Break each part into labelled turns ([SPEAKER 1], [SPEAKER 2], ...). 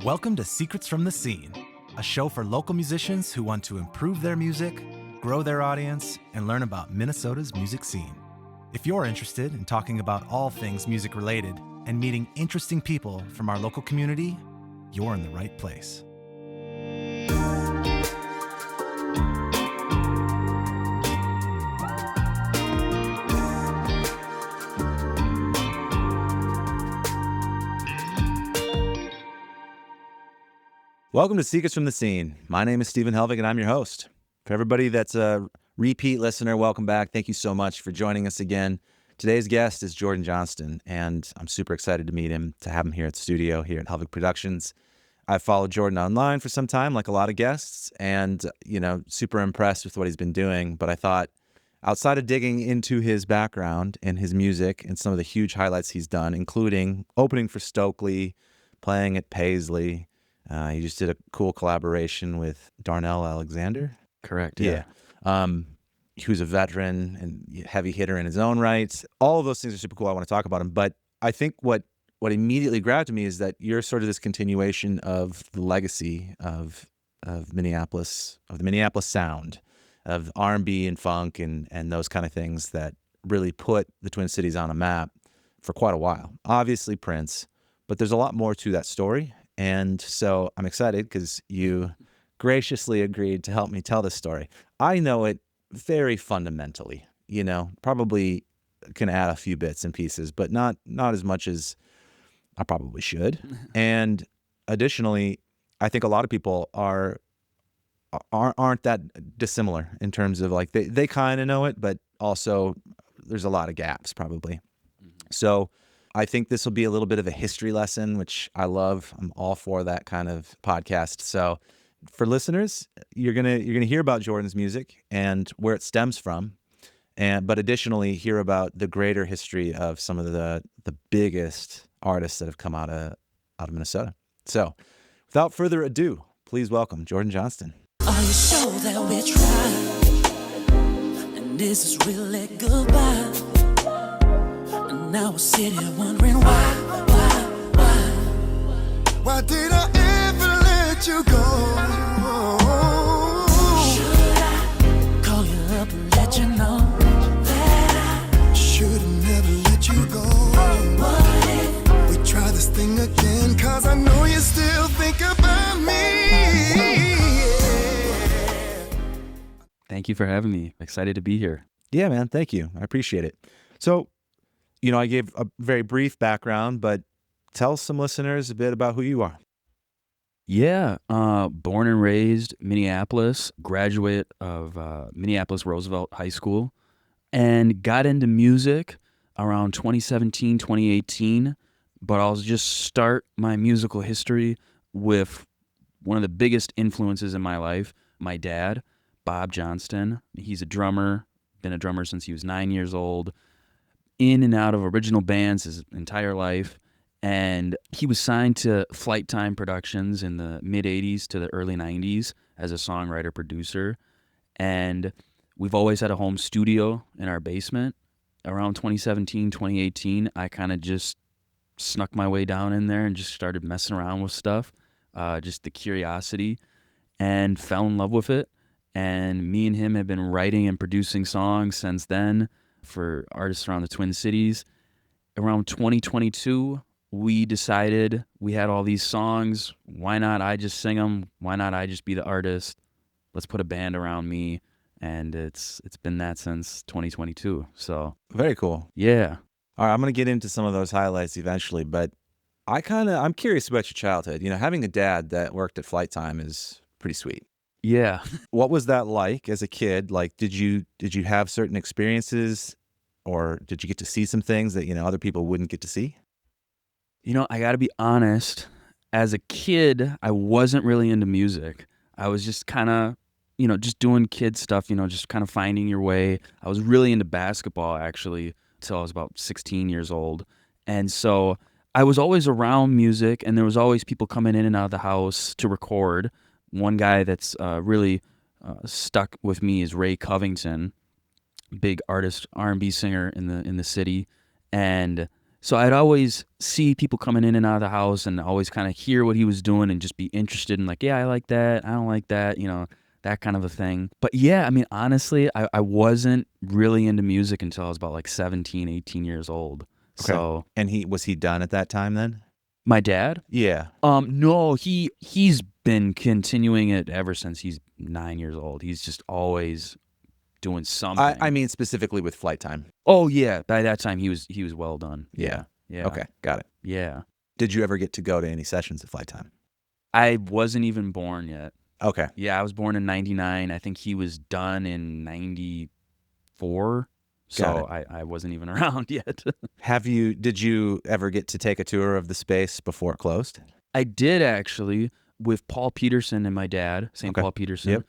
[SPEAKER 1] Welcome to Secrets from the Scene, a show for local musicians who want to improve their music, grow their audience, and learn about Minnesota's music scene. If you're interested in talking about all things music related and meeting interesting people from our local community, you're in the right place. Welcome to Secrets from the Scene. My name is Stephen Helvig, and I'm your host. For everybody that's a repeat listener, welcome back. Thank you so much for joining us again. Today's guest is Jordan Johnston, and I'm super excited to meet him, to have him here at the studio here at Helvig Productions. I've followed Jordan online for some time, like a lot of guests, and, super impressed with what he's been doing. But I thought, outside of digging into his background and his music and some of the huge highlights he's done, including opening for Stokley, playing at Paisley, he just did a cool collaboration with Darnell Alexander.
[SPEAKER 2] Correct. Yeah.
[SPEAKER 1] Who's a veteran and heavy hitter in his own right. All of those things are super cool. I want to talk about him. But I think what immediately grabbed me is that you're sort of this continuation of the legacy of Minneapolis, of the Minneapolis Sound, of R&B and funk and those kind of things that really put the Twin Cities on a map for quite a while. Obviously Prince, but there's a lot more to that story. And so I'm excited because you graciously agreed to help me tell this story. I know it very fundamentally, probably can add a few bits and pieces, but not as much as I probably should. And additionally, I think a lot of people aren't that dissimilar in terms of like they kind of know it, but also there's a lot of gaps probably. So I think this will be a little bit of a history lesson, which I love. I'm all for that kind of podcast. So for listeners, you're gonna hear about Jordan's music and where it stems from, but additionally hear about the greater history of some of the biggest artists that have come out of Minnesota. So without further ado, please welcome Jordan Johnston.
[SPEAKER 3] Are you sure that we tried? And this is really goodbye. And now we're sitting here wondering why? Why did I ever let you go? Should I call you up and let you know that I should have never let you go? What if we try this thing again? Cause I know you still think about me.
[SPEAKER 2] Thank you for having me. Excited to be here.
[SPEAKER 1] Yeah, man. Thank you. I appreciate it. So, I gave a very brief background, but tell some listeners a bit about who you are.
[SPEAKER 2] Yeah. Born and raised Minneapolis, graduate of Minneapolis Roosevelt High School, and got into music around 2017, 2018. But I'll just start my musical history with one of the biggest influences in my life, my dad, Bob Johnston. He's a drummer, been a drummer since he was 9 years old, in and out of original bands his entire life. And he was signed to Flyte Tyme Productions in the mid-'80s to the early 90s as a songwriter-producer. And we've always had a home studio in our basement. Around 2017, 2018, I kind of just snuck my way down in there and just started messing around with stuff, just the curiosity, and fell in love with it. And me and him have been writing and producing songs since then for artists around the Twin Cities. Around 2022, we decided we had all these songs. Why not I just sing them? Why not I just be the artist? Let's put a band around me. And it's been that since 2022. So
[SPEAKER 1] very cool.
[SPEAKER 2] Yeah.
[SPEAKER 1] All right, I'm going to get into some of those highlights eventually, but I'm curious about your childhood. Having a dad that worked at Flyte Tyme is pretty sweet.
[SPEAKER 2] Yeah.
[SPEAKER 1] What was that like as a kid? Like, did you have certain experiences, or did you get to see some things that, other people wouldn't get to see?
[SPEAKER 2] I got to be honest. As a kid, I wasn't really into music. I was just kind of, just doing kid stuff, just kind of finding your way. I was really into basketball, actually, until I was about 16 years old. And so I was always around music, and there was always people coming in and out of the house to record. One guy that's really stuck with me is Ray Covington, big artist, R&B singer in the city. And So I'd always see people coming in and out of the house and always kind of hear what he was doing and just be interested in like, yeah, I like that. I don't like that, that kind of a thing. But yeah, I mean, honestly, I wasn't really into music until I was about like 17, 18 years old.
[SPEAKER 1] Okay.
[SPEAKER 2] So
[SPEAKER 1] And was he done at that time then?
[SPEAKER 2] my dad?
[SPEAKER 1] Yeah.
[SPEAKER 2] No, he's been continuing it ever since he's 9 years old. He's just always doing something.
[SPEAKER 1] I mean specifically with Flyte Tyme.
[SPEAKER 2] Oh yeah, by that time he was well done.
[SPEAKER 1] Yeah.
[SPEAKER 2] Yeah.
[SPEAKER 1] Okay, got it.
[SPEAKER 2] Yeah.
[SPEAKER 1] Did you ever get to go to any sessions at Flyte Tyme?
[SPEAKER 2] I wasn't even born yet.
[SPEAKER 1] Okay.
[SPEAKER 2] Yeah, I was born in 99. I think he was done in 94. So I wasn't even around yet.
[SPEAKER 1] Did you ever get to take a tour of the space before it closed?
[SPEAKER 2] I did actually with Paul Peterson and my dad, St.
[SPEAKER 1] Okay.
[SPEAKER 2] Paul Peterson.
[SPEAKER 1] Yep.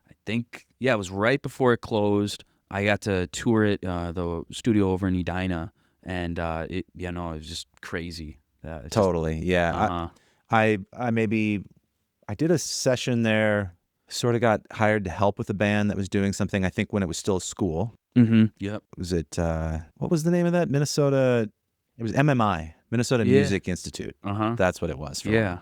[SPEAKER 2] I think, yeah, it was right before it closed. I got to tour it, the studio over in Edina, and it was just crazy.
[SPEAKER 1] Totally. Yeah. I did a session there, sort of got hired to help with a band that was doing something, I think, when it was still a school.
[SPEAKER 2] Mm-hmm. Yep.
[SPEAKER 1] Was it, what was the name of that? Minnesota, it was MMI, Minnesota
[SPEAKER 2] Yeah.
[SPEAKER 1] Music Institute.
[SPEAKER 2] Uh-huh.
[SPEAKER 1] That's what it was.
[SPEAKER 2] Yeah.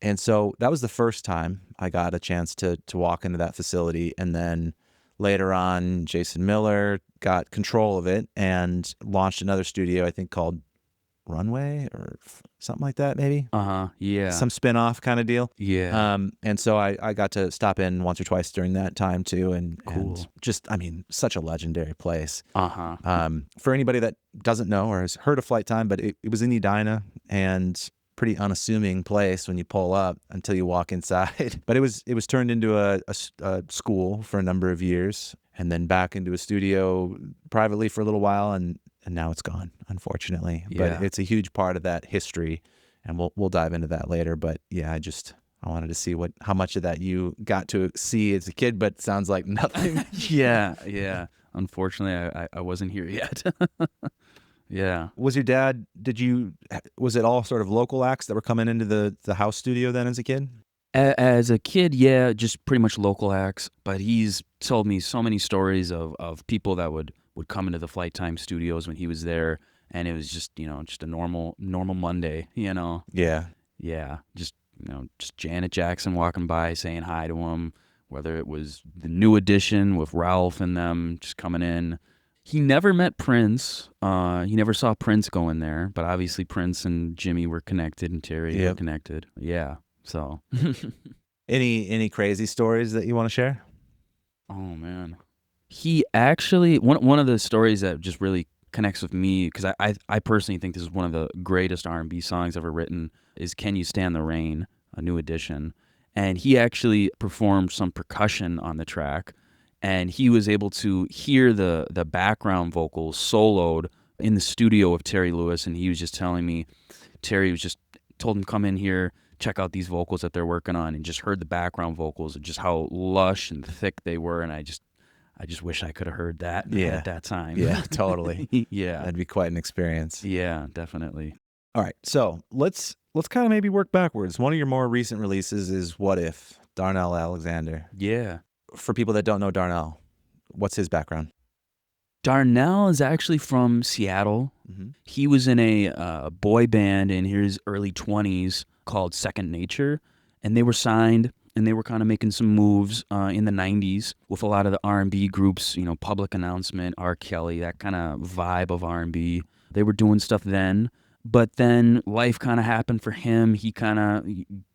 [SPEAKER 1] And so that was the first time I got a chance to walk into that facility. And then later on, Jason Miller got control of it and launched another studio, I think called Runway or something like that, maybe.
[SPEAKER 2] Uh-huh. Yeah.
[SPEAKER 1] Some spin-off kind of deal.
[SPEAKER 2] Yeah.
[SPEAKER 1] And so I got to stop in once or twice during that time too. And
[SPEAKER 2] Cool.
[SPEAKER 1] just, I mean, such a legendary place.
[SPEAKER 2] Uh-huh.
[SPEAKER 1] For anybody that doesn't know or has heard of Flyte Tyme, but it was in Edina and pretty unassuming place when you pull up until you walk inside. But it was turned into a school for a number of years and then back into a studio privately for a little while. And now it's gone, unfortunately.
[SPEAKER 2] Yeah.
[SPEAKER 1] But it's a huge part of that history, and we'll dive into that later. But yeah, I wanted to see how much of that you got to see as a kid, but sounds like nothing.
[SPEAKER 2] Yeah. Unfortunately, I wasn't here yet. Yeah.
[SPEAKER 1] Was your dad? Was it all sort of local acts that were coming into the house studio then as a kid?
[SPEAKER 2] As a kid, yeah, just pretty much local acts. But he's told me so many stories of people that would come into the Flyte Tyme studios when he was there, and it was just just a normal Monday,
[SPEAKER 1] Yeah.
[SPEAKER 2] Yeah, just Janet Jackson walking by saying hi to him, whether it was the New Edition with Ralph and them just coming in. He never met Prince. He never saw Prince go in there, but obviously Prince and Jimmy were connected and Terry were connected. Yeah, so.
[SPEAKER 1] Any crazy stories that you want to share?
[SPEAKER 2] Oh, man. He actually, one of the stories that just really connects with me, because I personally think this is one of the greatest R&B songs ever written, is Can You Stand the Rain, a New Edition. And he actually performed some percussion on the track, and he was able to hear the background vocals soloed in the studio of Terry Lewis, and he was just telling me, Terry was just told him, come in here, check out these vocals that they're working on, and just heard the background vocals and just how lush and thick they were, and I just wish I could have heard that at that time.
[SPEAKER 1] Yeah, totally.
[SPEAKER 2] Yeah.
[SPEAKER 1] That'd be quite an experience.
[SPEAKER 2] Yeah, definitely.
[SPEAKER 1] All right, so let's kind of maybe work backwards. One of your more recent releases is What If, Darnell Alexander.
[SPEAKER 2] Yeah.
[SPEAKER 1] For people that don't know Darnell, what's his background?
[SPEAKER 2] Darnell is actually from Seattle.
[SPEAKER 1] Mm-hmm.
[SPEAKER 2] He was in a boy band in his early 20s called Second Nature, and they were signed, and they were kind of making some moves in the 90s with a lot of the R&B groups, Public Announcement, R. Kelly, that kind of vibe of R&B. They were doing stuff then, but then life kind of happened for him. He kind of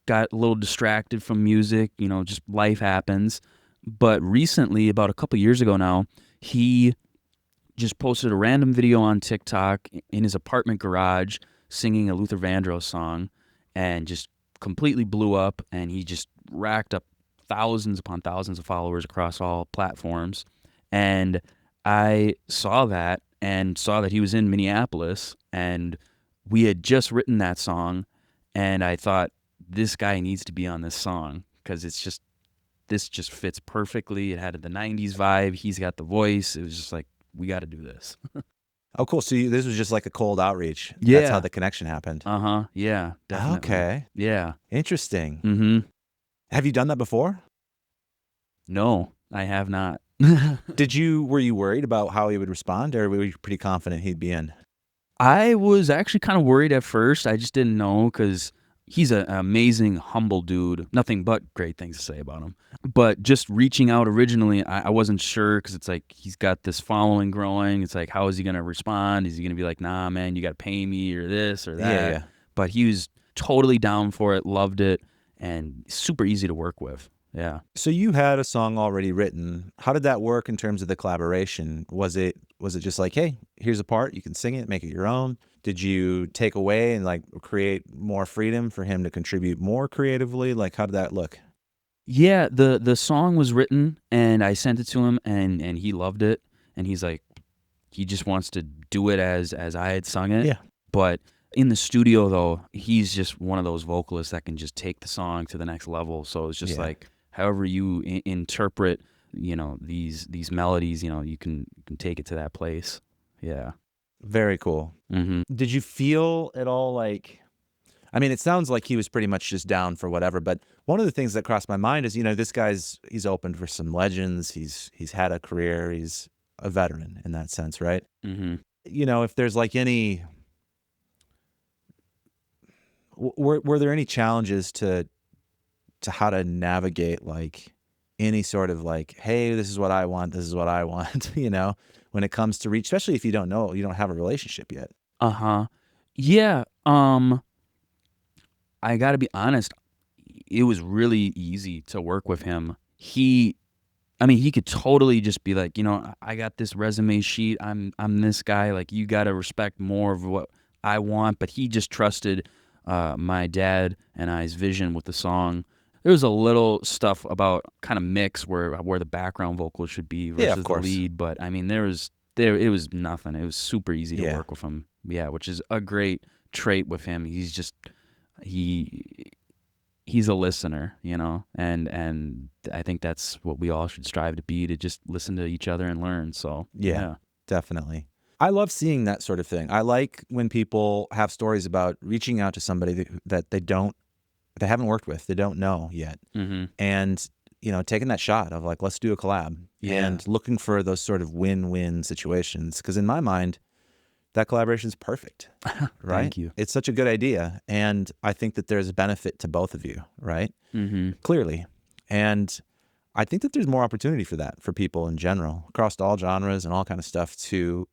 [SPEAKER 2] got a little distracted from music, just life happens. But recently, about a couple years ago now, he just posted a random video on TikTok in his apartment garage singing a Luther Vandross song, and just completely blew up, and he just racked up thousands upon thousands of followers across all platforms. And I saw that and saw that he was in Minneapolis, and we had just written that song, and I thought, this guy needs to be on this song because this just fits perfectly. It had the 90s vibe. He's got the voice. It was just like, we got to do this.
[SPEAKER 1] Oh, cool. So this was just like a cold outreach.
[SPEAKER 2] Yeah.
[SPEAKER 1] That's how the connection happened.
[SPEAKER 2] Uh-huh. Yeah, definitely.
[SPEAKER 1] Okay.
[SPEAKER 2] Yeah.
[SPEAKER 1] Interesting.
[SPEAKER 2] Mm-hmm.
[SPEAKER 1] Have you done that before?
[SPEAKER 2] No, I have not.
[SPEAKER 1] Were you worried about how he would respond, or were you pretty confident he'd be in?
[SPEAKER 2] I was actually kind of worried at first. I just didn't know because he's an amazing, humble dude. Nothing but great things to say about him. But just reaching out originally, I wasn't sure because it's like he's got this following growing. It's like, how is he going to respond? Is he going to be like, nah, man, you got to pay me or this or that?
[SPEAKER 1] Yeah, yeah.
[SPEAKER 2] But he was totally down for it, loved it, and super easy to work with. Yeah.
[SPEAKER 1] So you had a song already written. How did that work in terms of the collaboration? Was it just like, hey, here's a part, you can sing it, make it your own? Did you take away and like create more freedom for him to contribute more creatively? Like, how did that look?
[SPEAKER 2] Yeah, the song was written and I sent it to him and he loved it and he's like he just wants to do it as I had sung it.
[SPEAKER 1] Yeah.
[SPEAKER 2] But in the studio though, he's just one of those vocalists that can just take the song to the next level. So it's just
[SPEAKER 1] Yeah.
[SPEAKER 2] like however you interpret, these melodies, you can take it to that place. Yeah.
[SPEAKER 1] Very cool.
[SPEAKER 2] Mhm.
[SPEAKER 1] Did you feel at all like, I mean, it sounds like he was pretty much just down for whatever, but one of the things that crossed my mind is, this guy's, he's opened for some legends. He's had a career. He's a veteran in that sense, right?
[SPEAKER 2] Mhm.
[SPEAKER 1] If there's like any, were there any challenges to how to navigate like any sort of like, hey, this is what I want, when it comes to reach, especially if you don't have a relationship yet.
[SPEAKER 2] Uh-huh. Yeah, I got to be honest, it was really easy to work with him. He could totally just be like, I got this resume sheet. I'm this guy. Like, you got to respect more of what I want. But he just trusted my dad and I's vision with the song. There was a little stuff about kind of mix where the background vocal should be
[SPEAKER 1] Yeah, of
[SPEAKER 2] versus the
[SPEAKER 1] course.
[SPEAKER 2] lead. But I mean, it was nothing. It was super easy to
[SPEAKER 1] Yeah.
[SPEAKER 2] work with him. Yeah, which is a great trait with him. He's just he's a listener, and I think that's what we all should strive to be, to just listen to each other and learn. So
[SPEAKER 1] Yeah. Definitely. I love seeing that sort of thing. I like when people have stories about reaching out to somebody that they haven't worked with, they don't know yet.
[SPEAKER 2] Mm-hmm.
[SPEAKER 1] And, taking that shot of like, let's do a collab and looking for those sort of win-win situations. Because in my mind, that collaboration is perfect, right?
[SPEAKER 2] Thank you.
[SPEAKER 1] It's such a good idea. And I think that there's a benefit to both of you, right?
[SPEAKER 2] Mm-hmm.
[SPEAKER 1] Clearly. And I think that there's more opportunity for that for people in general across all genres and all kind of stuff to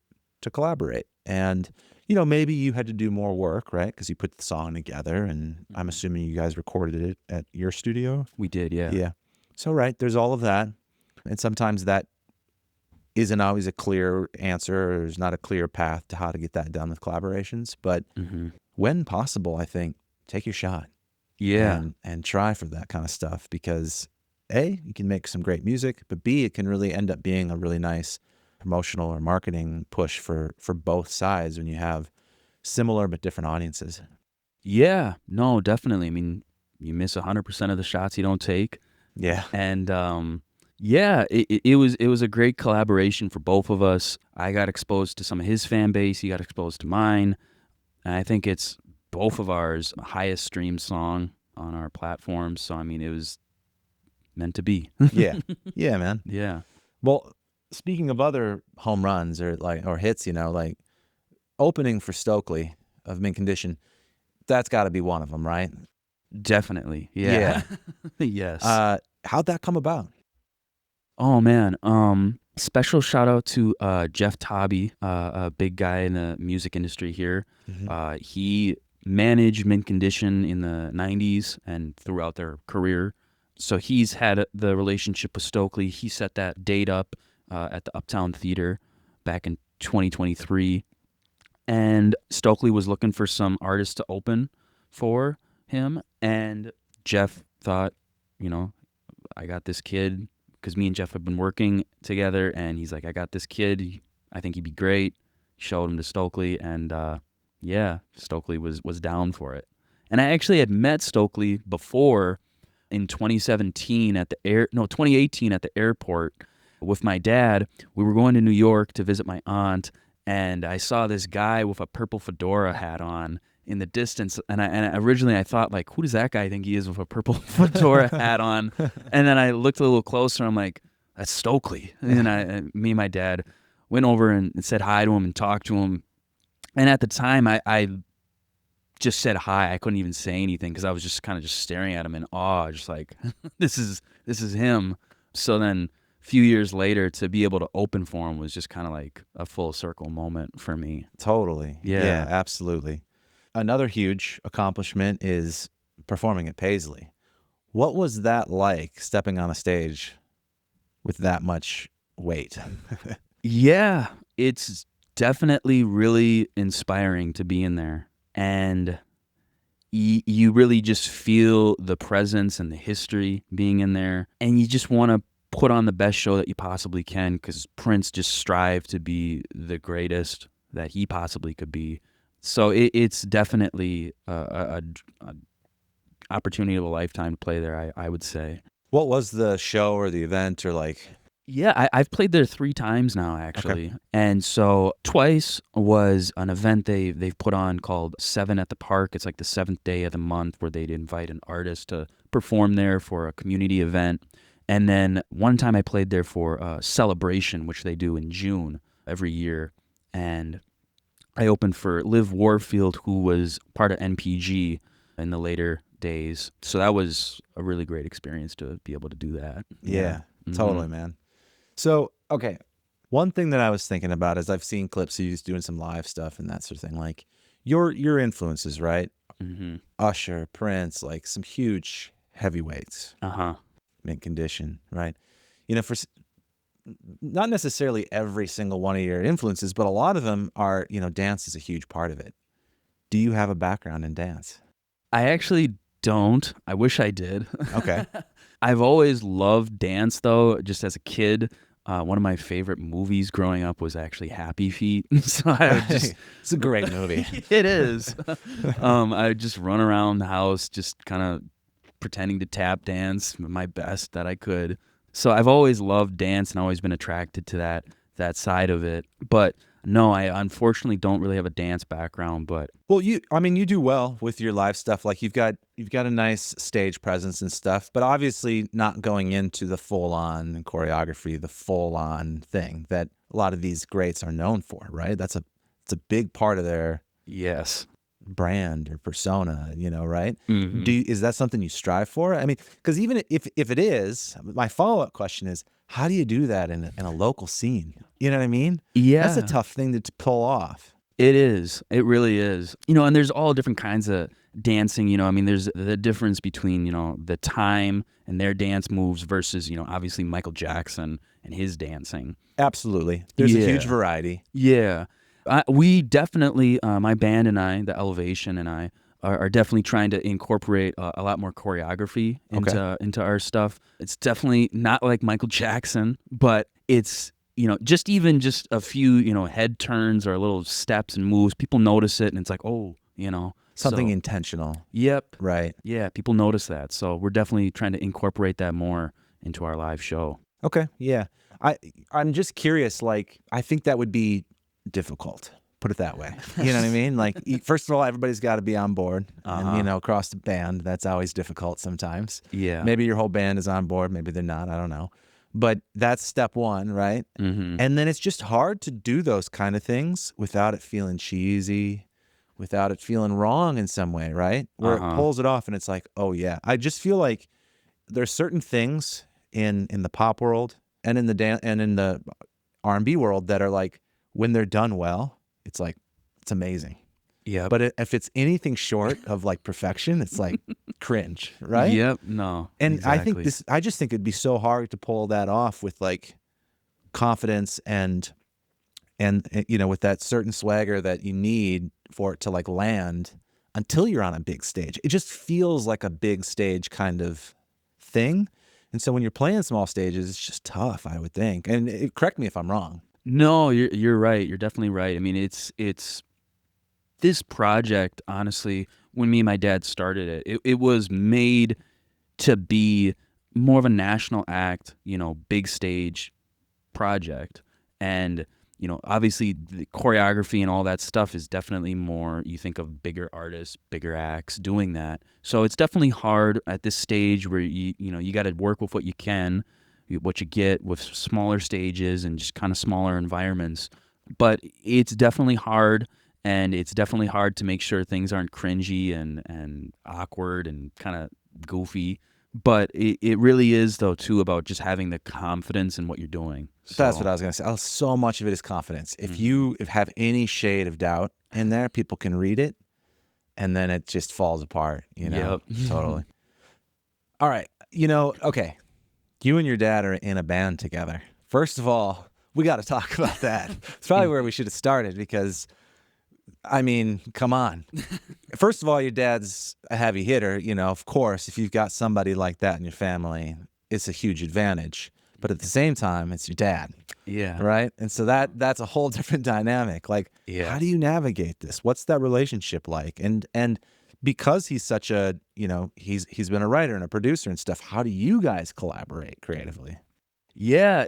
[SPEAKER 1] collaborate. And, maybe you had to do more work, right? Because you put the song together and I'm assuming you guys recorded it at your studio.
[SPEAKER 2] We did, yeah.
[SPEAKER 1] Yeah. So, right, there's all of that. And sometimes that isn't always a clear answer, or there's not a clear path to how to get that done with collaborations. But
[SPEAKER 2] Mm-hmm.
[SPEAKER 1] when possible, I think, take your shot.
[SPEAKER 2] Yeah.
[SPEAKER 1] And try for that kind of stuff because A, you can make some great music, but B, it can really end up being a really nice promotional or marketing push for both sides when you have similar but different audiences.
[SPEAKER 2] Yeah. No, definitely. I mean, you miss 100% of the shots you don't take.
[SPEAKER 1] Yeah.
[SPEAKER 2] And it was a great collaboration for both of us. I got exposed to some of his fan base. He got exposed to mine. And I think it's both of ours highest streamed song on our platforms. So, I mean, it was meant to be.
[SPEAKER 1] Yeah. Yeah, man.
[SPEAKER 2] Yeah.
[SPEAKER 1] Well, speaking of other home runs or hits, like opening for Stokley of Mint Condition, that's got to be one of them, right?
[SPEAKER 2] Definitely. Yeah. Yes.
[SPEAKER 1] How'd that come about?
[SPEAKER 2] Oh man. Special shout out to Jeff Tobby, a big guy in the music industry here.
[SPEAKER 1] Mm-hmm.
[SPEAKER 2] He managed Mint Condition in the 90s and throughout their career. So he's had the relationship with Stokley. He set that date up at the Uptown Theater back in 2023. And Stokley was looking for some artists to open for him. And Jeff thought, I got this kid, because me and Jeff have been working together. And he's like, I got this kid. I think he'd be great. Showed him to Stokley. And Stokley was down for it. And I actually had met Stokley before in 2018 at the airport with my dad. We were going to New York to visit my aunt, and I saw this guy with a purple fedora hat on in the distance, and originally I thought, like, who does that guy think he is with a purple fedora hat on? And then I looked a little closer, and I'm like, that's Stokley. And me and my dad went over and said hi to him and talked to him, And at the time, I just said hi. I couldn't even say anything because I was just kind of just staring at him in awe, just like, this is him. So then a few years later, to be able to open for him was just kind of like a full circle moment for me.
[SPEAKER 1] Totally.
[SPEAKER 2] Yeah.
[SPEAKER 1] Absolutely. Another huge accomplishment is performing at Paisley. What was that like, stepping on a stage with that much weight?
[SPEAKER 2] Yeah, it's definitely really inspiring to be in there. And you really just feel the presence and the history being in there. And you just want to put on the best show that you possibly can, because Prince just strived to be the greatest that he possibly could be. So it's definitely a opportunity of a lifetime to play there, I would say.
[SPEAKER 1] What was the show or the event or like?
[SPEAKER 2] Yeah, I've played there 3 times now, actually. Okay. And so twice was an event they've put on called 7 at the Park. It's like the 7th day of the month where they'd invite an artist to perform there for a community event. And then one time I played there for a celebration, which they do in June every year. And I opened for Liv Warfield, who was part of NPG in the later days. So that was a really great experience to be able to do that.
[SPEAKER 1] Yeah. Totally, man. So, okay, one thing that I was thinking about is I've seen clips of you doing some live stuff and that sort of thing. Like your influences, right?
[SPEAKER 2] Mm-hmm.
[SPEAKER 1] Usher, Prince, like some huge heavyweights.
[SPEAKER 2] Uh-huh.
[SPEAKER 1] Mint Condition, right? You know, for not necessarily every single one of your influences, but a lot of them are, you know, dance is a huge part of it. Do you have a background in dance?
[SPEAKER 2] I actually don't. I wish I did.
[SPEAKER 1] Okay.
[SPEAKER 2] I've always loved dance, though, just as a kid. One of my favorite movies growing up was actually Happy Feet. So I would just
[SPEAKER 1] it's a great movie.
[SPEAKER 2] It is. I would just run around the house, just kind of pretending to tap dance my best that I could. So I've always loved dance and always been attracted to that side of it. But no, I unfortunately don't really have a dance background. But
[SPEAKER 1] well, you do well with your live stuff. Like you've got a nice stage presence and stuff, but obviously not going into the full-on choreography, the full-on thing that a lot of these greats are known for, right? It's a big part of their brand or persona, you know, right?
[SPEAKER 2] Mm-hmm.
[SPEAKER 1] Is that something you strive for? I mean, because even if it is, my follow-up question is, how do you do that in a local scene? You know what I mean?
[SPEAKER 2] Yeah.
[SPEAKER 1] That's a tough thing to pull off.
[SPEAKER 2] It is. It really is. You know, and there's all different kinds of dancing, you know. I mean, there's the difference between, you know, the Tyme and their dance moves versus, you know, obviously Michael Jackson and his dancing.
[SPEAKER 1] Absolutely. There's a huge variety.
[SPEAKER 2] Yeah. We definitely, my band and I, the Elevation and I, are definitely trying to incorporate a lot more choreography into our stuff. It's definitely not like Michael Jackson, but it's, you know, just a few, you know, head turns or little steps and moves. People notice it and it's like, oh, you know.
[SPEAKER 1] Something intentional.
[SPEAKER 2] Yep.
[SPEAKER 1] Right.
[SPEAKER 2] Yeah, people notice that. So we're definitely trying to incorporate that more into our live show.
[SPEAKER 1] Okay, yeah. I'm just curious, like, I think that would be difficult. Put it that way. You know what I mean? Like, first of all, everybody's got to be on board. And, you know, across the band, that's always difficult sometimes.
[SPEAKER 2] Yeah.
[SPEAKER 1] Maybe your whole band is on board. Maybe they're not. I don't know. But that's step one, right?
[SPEAKER 2] Mm-hmm.
[SPEAKER 1] And then it's just hard to do those kind of things without it feeling cheesy, without it feeling wrong in some way, right? Where it pulls it off and it's like, oh, yeah. I just feel like there's certain things in the pop world and in the R&B world that are like, when they're done well, it's like, it's amazing.
[SPEAKER 2] Yeah.
[SPEAKER 1] But if it's anything short of like perfection, it's like cringe, right?
[SPEAKER 2] Yep. No.
[SPEAKER 1] And
[SPEAKER 2] exactly.
[SPEAKER 1] I just think it'd be so hard to pull that off with like confidence and you know, with that certain swagger that you need for it to like land until you're on a big stage. It just feels like a big stage kind of thing. And so when you're playing small stages, it's just tough, I would think. And correct me if I'm wrong.
[SPEAKER 2] No, you're right. You're definitely right. I mean, it's this project, honestly, when me and my dad started it was made to be more of a national act, you know, big stage project. And, you know, obviously the choreography and all that stuff is definitely more, you think of bigger artists, bigger acts doing that. So it's definitely hard at this stage where you got to work with what you can, what you get with smaller stages and just kind of smaller environments. But it's definitely hard. and it's definitely hard to make sure things aren't cringy and awkward and kind of goofy. But it really is, though, too, about just having the confidence in what you're doing.
[SPEAKER 1] That's what I was going to say. So much of it is confidence. If you have any shade of doubt in there, people can read it, and then it just falls apart, you know?
[SPEAKER 2] Yep.
[SPEAKER 1] Totally. All right. Okay. You and your dad are in a band together. First of all, we got to talk about that. It's probably where we should have started because, I mean, come on. First of all, your dad's a heavy hitter. Of course, if you've got somebody like that in your family, it's a huge advantage. But at the same time, it's your dad.
[SPEAKER 2] Yeah.
[SPEAKER 1] Right? And so that's a whole different dynamic. Like, how do you navigate this? What's that relationship like? And because he's such a, he's been a writer and a producer and stuff, how do you guys collaborate creatively?
[SPEAKER 2] Yeah,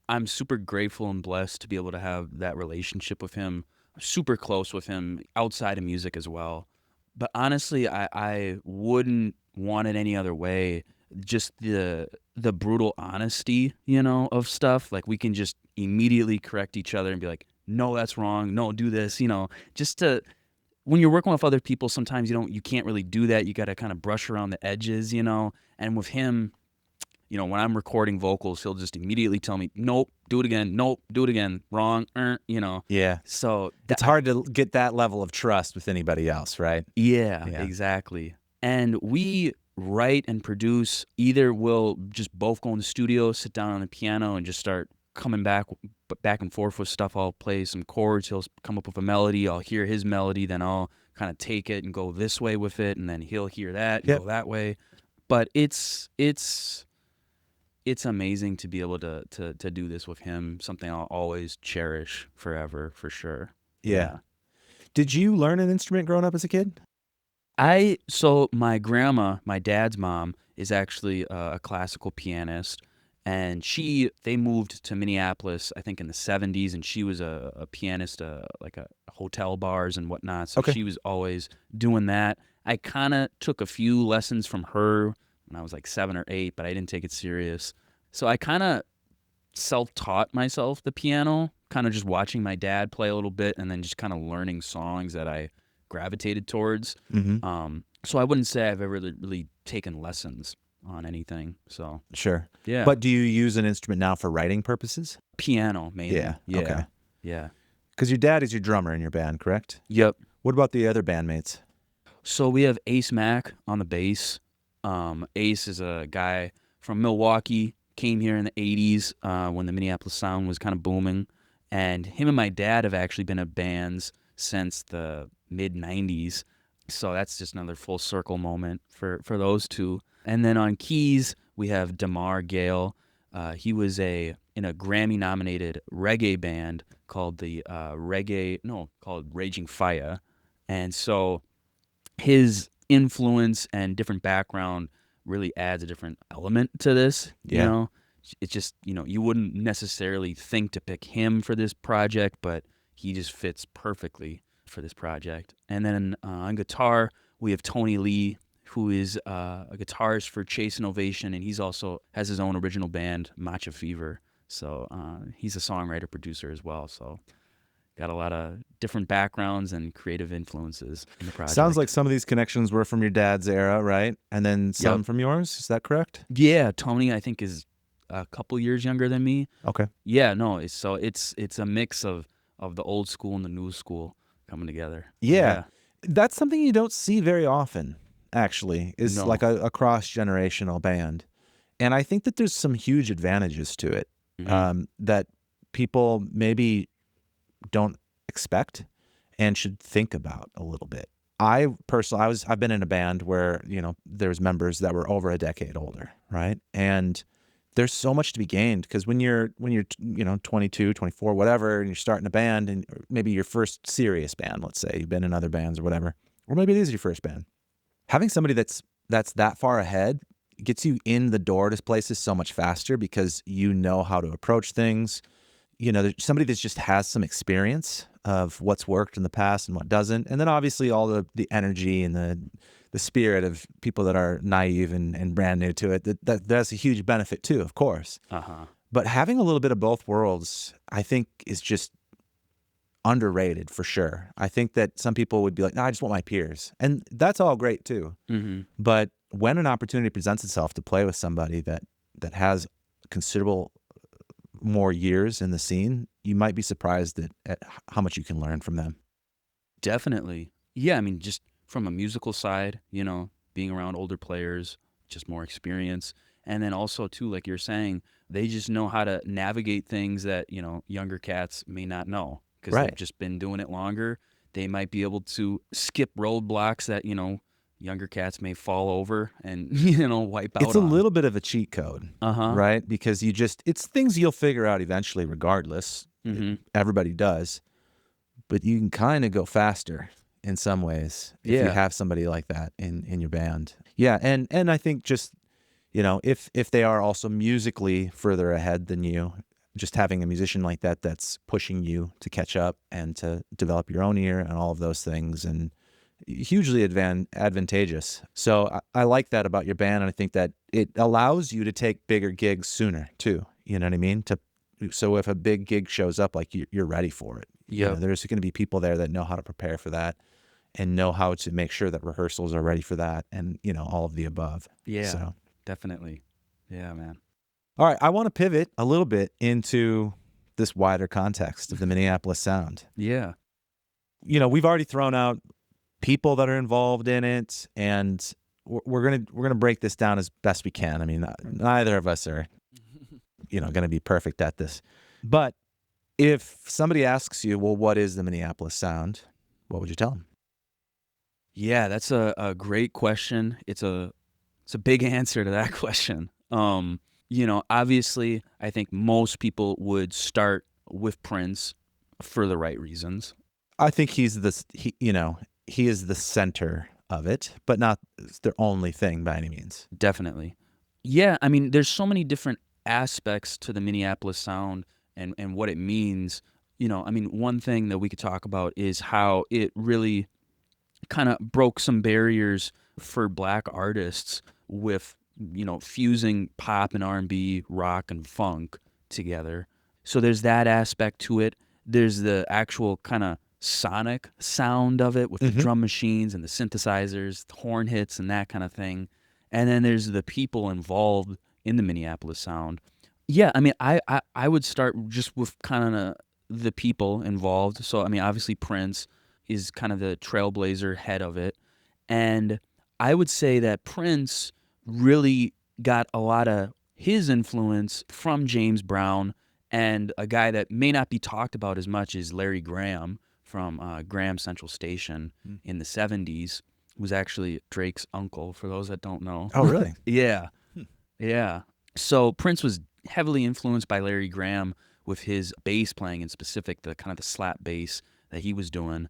[SPEAKER 2] I'm super grateful and blessed to be able to have that relationship with him. Super close with him outside of music as well. But honestly, I wouldn't want it any other way. Just the brutal honesty, of stuff. Like, we can just immediately correct each other and be like, no, that's wrong. No, do this, just to, when you're working with other people, sometimes you can't really do that. You got to kind of brush around the edges, and with him, when I'm recording vocals, he'll just immediately tell me, nope, do it again. Nope, do it again. Wrong.
[SPEAKER 1] Yeah.
[SPEAKER 2] So
[SPEAKER 1] it's hard to get that level of trust with anybody else, right?
[SPEAKER 2] Yeah, exactly. And we write and produce. Either we'll just both go in the studio, sit down on the piano, and just start coming back and forth with stuff. I'll play some chords. He'll come up with a melody. I'll hear his melody. Then I'll kind of take it and go this way with it. And then he'll hear that and go that way. But it's amazing to be able to do this with him. Something I'll always cherish forever, for sure.
[SPEAKER 1] Yeah. Did you learn an instrument growing up as a kid?
[SPEAKER 2] So my grandma, my dad's mom, is actually a classical pianist, and they moved to Minneapolis, I think in the 70s, and she was a pianist, like a hotel bars and whatnot. So she was always doing that. I kind of took a few lessons from her when I was like 7 or 8, but I didn't take it serious. So I kind of self-taught myself the piano, kind of just watching my dad play a little bit and then just kind of learning songs that I gravitated towards. So I wouldn't say I've ever really taken lessons on anything. So
[SPEAKER 1] sure.
[SPEAKER 2] Yeah.
[SPEAKER 1] But do you use an instrument now for writing purposes?
[SPEAKER 2] Piano, mainly.
[SPEAKER 1] Yeah. Okay.
[SPEAKER 2] Yeah.
[SPEAKER 1] Because your dad is your drummer in your band, correct?
[SPEAKER 2] Yep.
[SPEAKER 1] What about the other bandmates?
[SPEAKER 2] So we have Ace Mack on the bass. Ace is a guy from Milwaukee, came here in the 80s when the Minneapolis Sound was kind of booming. And him and my dad have actually been in bands since the mid-90s. So that's just another full circle moment for those two. And then on keys, we have Damar Gale. He was in a Grammy-nominated reggae band called called Raging Fire. And so his influence and different background really adds a different element to this. It's just, you wouldn't necessarily think to pick him for this project, but he just fits perfectly for this project. And then on guitar, we have Tony Lee, who is a guitarist for Chase Innovation, and he's also has his own original band, Matcha Fever. So he's a songwriter, producer as well. So got a lot of different backgrounds and creative influences in the project.
[SPEAKER 1] Sounds like some of these connections were from your dad's era, right? And then some from yours. Is that correct?
[SPEAKER 2] Yeah, Tony, I think, is a couple years younger than me.
[SPEAKER 1] Okay.
[SPEAKER 2] Yeah, no, it's a mix of the old school and the new school coming together.
[SPEAKER 1] Yeah. That's something you don't see very often, actually, is like a cross-generational band. And I think that there's some huge advantages to it that people maybe don't expect and should think about a little bit. I personally, I've been in a band where, there's members that were over a decade older, right? And there's so much to be gained because when you're 22, 24, whatever, and you're starting a band and maybe your first serious band, let's say you've been in other bands or whatever, or maybe it is your first band, having somebody that's that far ahead gets you in the door to places so much faster because you know how to approach things. There's somebody that just has some experience of what's worked in the past and what doesn't. And then obviously all the energy and the spirit of people that are naive and brand new to it, that's a huge benefit too, of course. But having a little bit of both worlds, I think, is just underrated for sure. I think that some people would be like, no, I just want my peers. And that's all great too.
[SPEAKER 2] Mm-hmm.
[SPEAKER 1] But when an opportunity presents itself to play with somebody that has considerable more years in the scene, you might be surprised at how much you can learn from them.
[SPEAKER 2] Definitely. Yeah, I mean, just from a musical side, being around older players, just more experience. And then also, too, like you're saying, they just know how to navigate things that, younger cats may not know because
[SPEAKER 1] Right.
[SPEAKER 2] they've just been doing it longer. They might be able to skip roadblocks that, younger cats may fall over and, wipe out
[SPEAKER 1] It's a
[SPEAKER 2] on.
[SPEAKER 1] little bit of a cheat code,
[SPEAKER 2] Uh-huh.
[SPEAKER 1] right? Because it's things you'll figure out eventually regardless.
[SPEAKER 2] Mm-hmm.
[SPEAKER 1] Everybody does. But you can kind of go faster in some ways if you have somebody like that in your band. Yeah, and I think just, if they are also musically further ahead than you, just having a musician like that that's pushing you to catch up and to develop your own ear and all of those things, and hugely advantageous. So I like that about your band, and I think that it allows you to take bigger gigs sooner too. You know what I mean? So if a big gig shows up, like you're ready for it.
[SPEAKER 2] Yeah.
[SPEAKER 1] There's going to be people there that know how to prepare for that and know how to make sure that rehearsals are ready for that, and all of the above.
[SPEAKER 2] Yeah,
[SPEAKER 1] So.
[SPEAKER 2] definitely. Yeah, man.
[SPEAKER 1] All right, I want to pivot a little bit into this wider context of the Minneapolis Sound.
[SPEAKER 2] Yeah.
[SPEAKER 1] We've already thrown out people that are involved in it, and we're gonna break this down as best we can. I mean, neither of us are, gonna be perfect at this. But if somebody asks you, well, what is the Minneapolis Sound? What would you tell them?
[SPEAKER 2] Yeah, that's a great question. It's a big answer to that question. Obviously, I think most people would start with Prince for the right reasons.
[SPEAKER 1] I think he is the center of it, but not the only thing by any means.
[SPEAKER 2] Definitely. Yeah, I mean, there's so many different aspects to the Minneapolis Sound and what it means. One thing that we could talk about is how it really kind of broke some barriers for Black artists with, fusing pop and R&B, rock and funk together. So there's that aspect to it. There's the actual kind of sonic sound of it with the drum machines and the synthesizers, the horn hits and that kind of thing. And then there's the people involved in the Minneapolis Sound. Yeah, I mean, I would start just with kind of the people involved. So, I mean, obviously Prince is kind of the trailblazer head of it. And I would say that Prince really got a lot of his influence from James Brown, and a guy that may not be talked about as much is Larry Graham from Graham Central Station in the 70s, who was actually Drake's uncle, for those that don't know.
[SPEAKER 1] Oh, really?
[SPEAKER 2] Yeah. Yeah. So Prince was heavily influenced by Larry Graham with his bass playing, in specific, the kind of the slap bass that he was doing.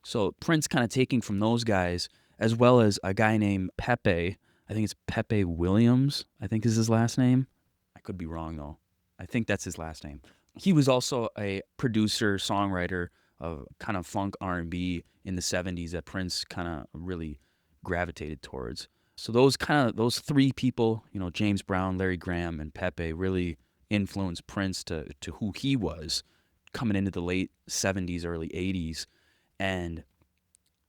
[SPEAKER 2] So Prince kind of taking from those guys, as well as a guy named Pepe. I think it's Pepe Williams, I think is his last name. I could be wrong, though. I think that's his last name. He was also a producer, songwriter of kind of funk R&B in the 70s that Prince kind of really gravitated towards. So those three people, James Brown, Larry Graham, and Pepe, really influenced Prince to who he was coming into the late 70s, early 80s. And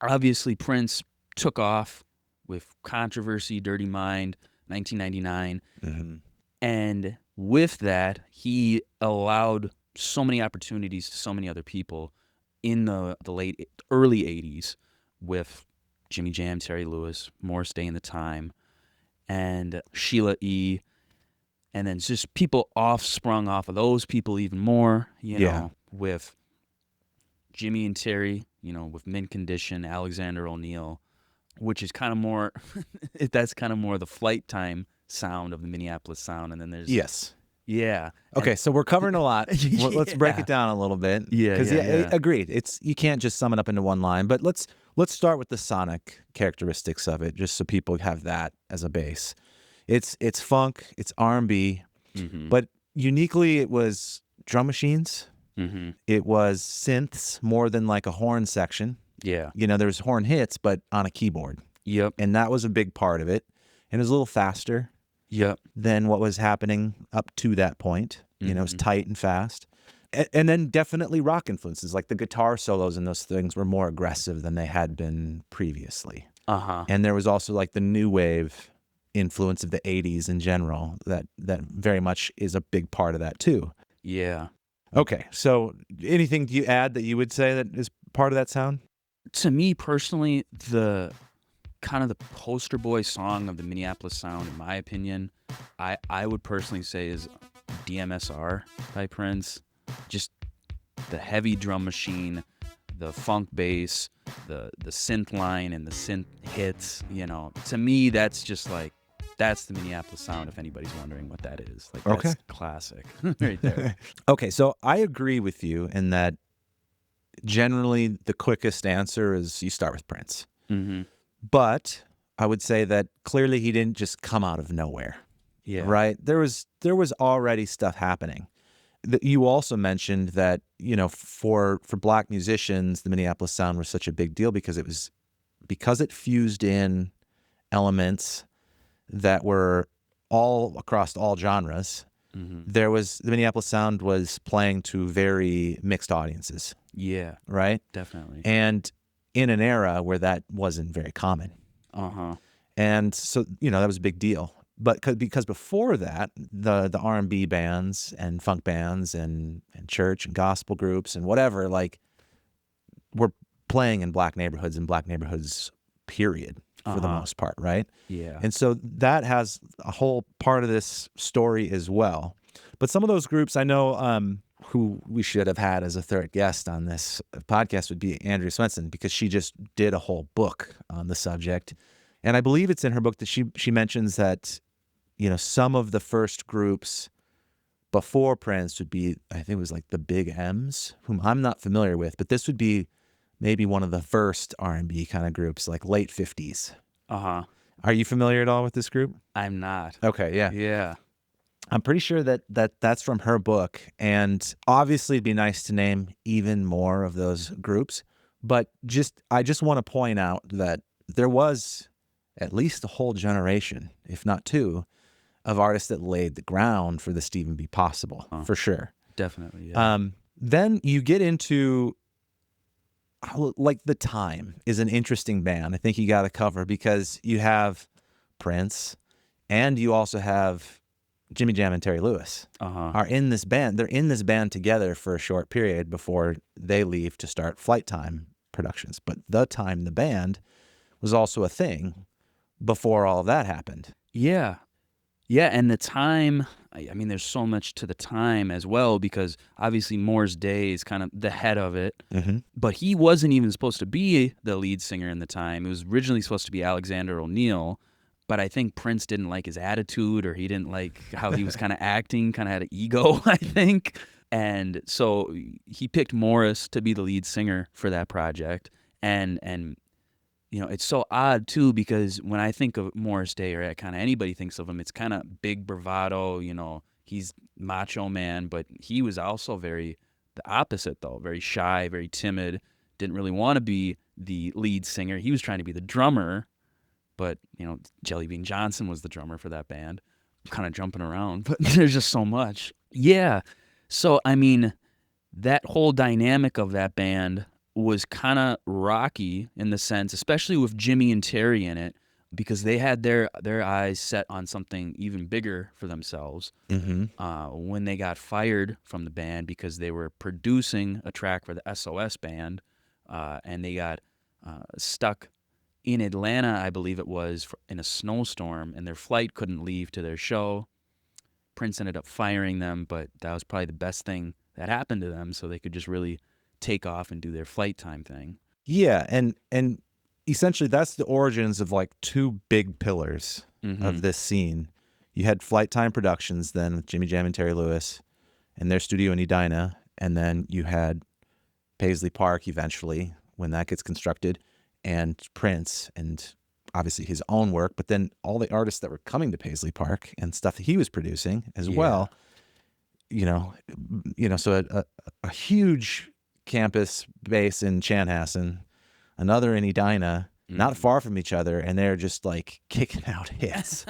[SPEAKER 2] obviously Prince took off with Controversy, Dirty Mind, 1999.
[SPEAKER 1] Mm-hmm.
[SPEAKER 2] And with that, he allowed so many opportunities to so many other people in the early 80s with Jimmy Jam, Terry Lewis, Morris Day and the Time, and Sheila E., and then just people sprung off of those people even more, with Jimmy and Terry, with Mint Condition, Alexander O'Neal, which is kind of more, that's kind of more the Flyte Tyme sound of the Minneapolis Sound. And then there's...
[SPEAKER 1] Yes.
[SPEAKER 2] Yeah.
[SPEAKER 1] Okay, so we're covering a lot. Let's break it down a little bit.
[SPEAKER 2] Yeah,
[SPEAKER 1] because
[SPEAKER 2] yeah.
[SPEAKER 1] agreed. You can't just sum it up into one line. But let's start with the sonic characteristics of it, just so people have that as a base. It's funk, it's R&B, but uniquely it was drum machines.
[SPEAKER 2] Mm-hmm.
[SPEAKER 1] It was synths more than like a horn section.
[SPEAKER 2] Yeah.
[SPEAKER 1] There's horn hits, but on a keyboard.
[SPEAKER 2] Yep.
[SPEAKER 1] And that was a big part of it. And it was a little faster.
[SPEAKER 2] Yep.
[SPEAKER 1] Than what was happening up to that point. It was tight and fast. And then definitely rock influences, like the guitar solos and those things were more aggressive than they had been previously.
[SPEAKER 2] Uh-huh.
[SPEAKER 1] And there was also like the new wave influence of the 80s in general that very much is a big part of that too.
[SPEAKER 2] Yeah.
[SPEAKER 1] Okay, so anything you add that you would say that is part of that sound?
[SPEAKER 2] To me personally, the kind of the poster boy song of the Minneapolis Sound, in my opinion, I would personally say is DMSR by Prince. Just the heavy drum machine, the funk bass, the synth line and the synth hits, to me that's just like, that's the Minneapolis Sound, if anybody's wondering what that is. Like, that's
[SPEAKER 1] Okay.
[SPEAKER 2] classic right there.
[SPEAKER 1] Okay, so I agree with you in that generally the quickest answer is you start with Prince.
[SPEAKER 2] Mm-hmm.
[SPEAKER 1] But I would say that clearly he didn't just come out of nowhere.
[SPEAKER 2] Yeah.
[SPEAKER 1] Right? There was already stuff happening. You also mentioned that, for Black musicians, the Minneapolis Sound was such a big deal because it fused in elements that were all across all genres.
[SPEAKER 2] Mm-hmm.
[SPEAKER 1] The Minneapolis Sound was playing to very mixed audiences.
[SPEAKER 2] Yeah,
[SPEAKER 1] Right?
[SPEAKER 2] definitely.
[SPEAKER 1] And in an era where that wasn't very common.
[SPEAKER 2] Uh-huh.
[SPEAKER 1] And so, that was a big deal. But because before that, the R&B bands and funk bands and church and gospel groups and whatever, like, were playing in black neighborhoods, period, for the most part, right?
[SPEAKER 2] Yeah.
[SPEAKER 1] And so that has a whole part of this story as well. But some of those groups I know who we should have had as a third guest on this podcast would be Andrea Swenson, because she just did a whole book on the subject. And I believe it's in her book that she mentions that, some of the first groups before Prince would be, I think it was like the Big M's, whom I'm not familiar with, but this would be maybe one of the first R&B kind of groups, like late 50s.
[SPEAKER 2] Uh-huh.
[SPEAKER 1] Are you familiar at all with this group?
[SPEAKER 2] I'm not.
[SPEAKER 1] Okay, yeah.
[SPEAKER 2] Yeah.
[SPEAKER 1] I'm pretty sure that's from her book, and obviously it'd be nice to name even more of those groups, but I just want to point out that there was at least a whole generation, if not two, of artists that laid the ground for this to even be possible, for sure.
[SPEAKER 2] Definitely, yeah.
[SPEAKER 1] Then you get into, like, The Time is an interesting band I think you got to cover, because you have Prince and you also have Jimmy Jam and Terry Lewis are in this band. They're in this band together for a short period before they leave to start Flyte Tyme Productions. But The Time, the band, was also a thing before all of that happened.
[SPEAKER 2] Yeah. Yeah, and The Time, I mean, there's so much to The Time as well, because obviously Moore's Day is kind of the head of it, but he wasn't even supposed to be the lead singer in The Time. It was originally supposed to be Alexander O'Neal, but I think Prince didn't like his attitude, or he didn't like how he was kind of acting, kind of had an ego, I think. And so he picked Morris to be the lead singer for that project. And it's so odd, too, because when I think of Morris Day, or kind of anybody thinks of him, it's kind of big bravado, he's macho man, but he was also the opposite, though, very shy, very timid, didn't really want to be the lead singer. He was trying to be the drummer, but, Jelly Bean Johnson was the drummer for that band. I'm kind of jumping around, but there's just so much. Yeah, so, I mean, that whole dynamic of that band was kind of rocky in the sense, especially with Jimmy and Terry in it, because they had their eyes set on something even bigger for themselves. When they got fired from the band because they were producing a track for the SOS band, and they got stuck in Atlanta, I believe it was, in a snowstorm, and their flight couldn't leave to their show. Prince ended up firing them, but that was probably the best thing that happened to them, so they could just really take off and do their Flyte Tyme thing.
[SPEAKER 1] Yeah, and essentially that's the origins of like two big pillars of this scene. You had Flyte Tyme Productions then with Jimmy Jam and Terry Lewis and their studio in Edina, and then you had Paisley Park eventually when that gets constructed, and Prince and obviously his own work, but then all the artists that were coming to Paisley Park and stuff that he was producing as well. So a huge campus base in Chanhassen, another in Edina, not far from each other, and they're just like kicking out hits.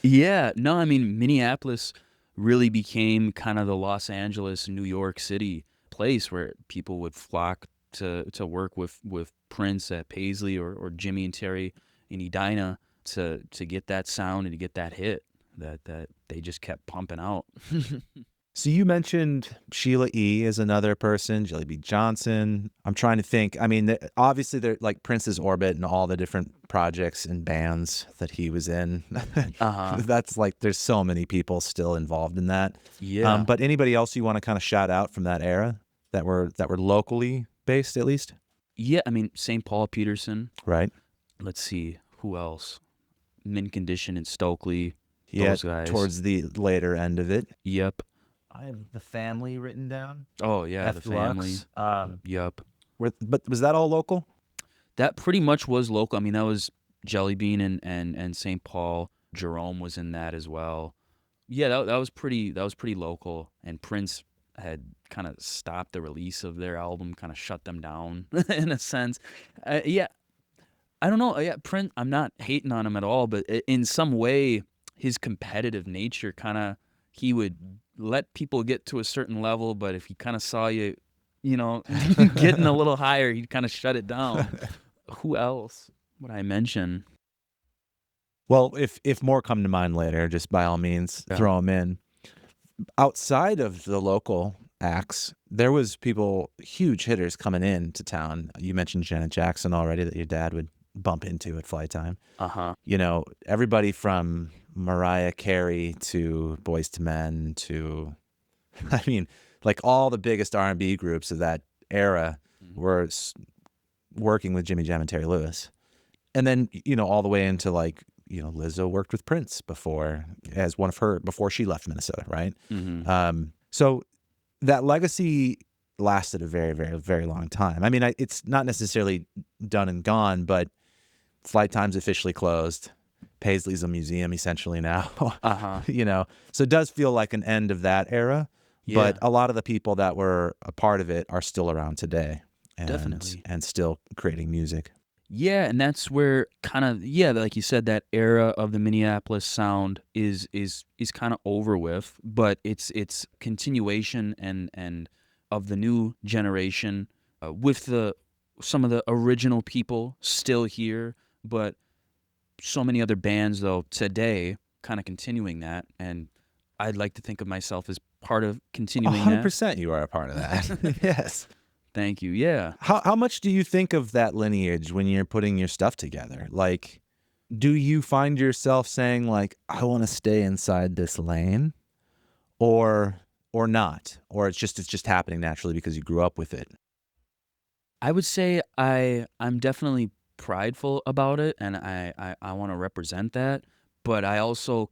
[SPEAKER 2] Yeah, no, I mean, Minneapolis really became kind of the Los Angeles, New York City place where people would flock to work with Prince at Paisley or Jimmy and Terry in Edina to get that sound and to get that hit that they just kept pumping out.
[SPEAKER 1] So you mentioned Sheila E. as another person, Jelly Bean Johnson. I'm trying to think. I mean, obviously they're like Prince's orbit and all the different projects and bands that he was in. That's like, there's so many people still involved in that.
[SPEAKER 2] Yeah.
[SPEAKER 1] But anybody else you want to kind of shout out from that era that were locally based at least?
[SPEAKER 2] Yeah, I mean, St. Paul Peterson.
[SPEAKER 1] Right.
[SPEAKER 2] Let's see, who else? Mint Condition and Stokley.
[SPEAKER 1] Yeah,
[SPEAKER 2] Those guys.
[SPEAKER 1] towards the later end of it.
[SPEAKER 2] Yep.
[SPEAKER 1] I have The Family written down.
[SPEAKER 2] Oh yeah,
[SPEAKER 1] F
[SPEAKER 2] the Family.
[SPEAKER 1] Deluxe.
[SPEAKER 2] Yep.
[SPEAKER 1] But was that all local?
[SPEAKER 2] That pretty much was local. I mean, that was Jelly Bean and St. Paul. Jerome was in that as well. Yeah, that was pretty local. And Prince had kind of stopped the release of their album, kind of shut them down in a sense. Yeah, I don't know. Yeah, Prince. I'm not hating on him at all, but in some way, his competitive nature he would let people get to a certain level, but if he kind of saw you, getting a little higher, he'd kind of shut it down. Who else would I mention?
[SPEAKER 1] Well, if more come to mind later, just by all means, throw them in. Outside of the local acts, there was huge hitters coming into town. You mentioned Janet Jackson already that your dad would bump into at Flyte Tyme. Everybody from Mariah Carey to Boyz II Men to, I mean, like all the biggest R&B groups of that era were working with Jimmy Jam and Terry Lewis. And then, all the way into like, Lizzo worked with Prince before she left Minnesota, right? So that legacy lasted a very, very, very long time. I mean, it's not necessarily done and gone, but Flyte Tyme's officially closed. Paisley's a museum essentially now. So it does feel like an end of that era. Yeah. But a lot of the people that were a part of it are still around today.
[SPEAKER 2] Definitely.
[SPEAKER 1] And still creating music.
[SPEAKER 2] Yeah, and that's where kind of, like you said, that era of the Minneapolis sound is kind of over with, but it's continuation and of the new generation with some of the original people still here, but so many other bands though today kind of continuing that, and I'd like to think of myself as part of continuing
[SPEAKER 1] 100%
[SPEAKER 2] that.
[SPEAKER 1] You are a part of that. Yes.
[SPEAKER 2] Thank you. Yeah.
[SPEAKER 1] How much do you think of that lineage when you're putting your stuff together? Like, do you find yourself saying like, I want to stay inside this lane, or not, or it's just happening naturally because you grew up with it?
[SPEAKER 2] I would say I'm definitely prideful about it, and I want to represent that, but I also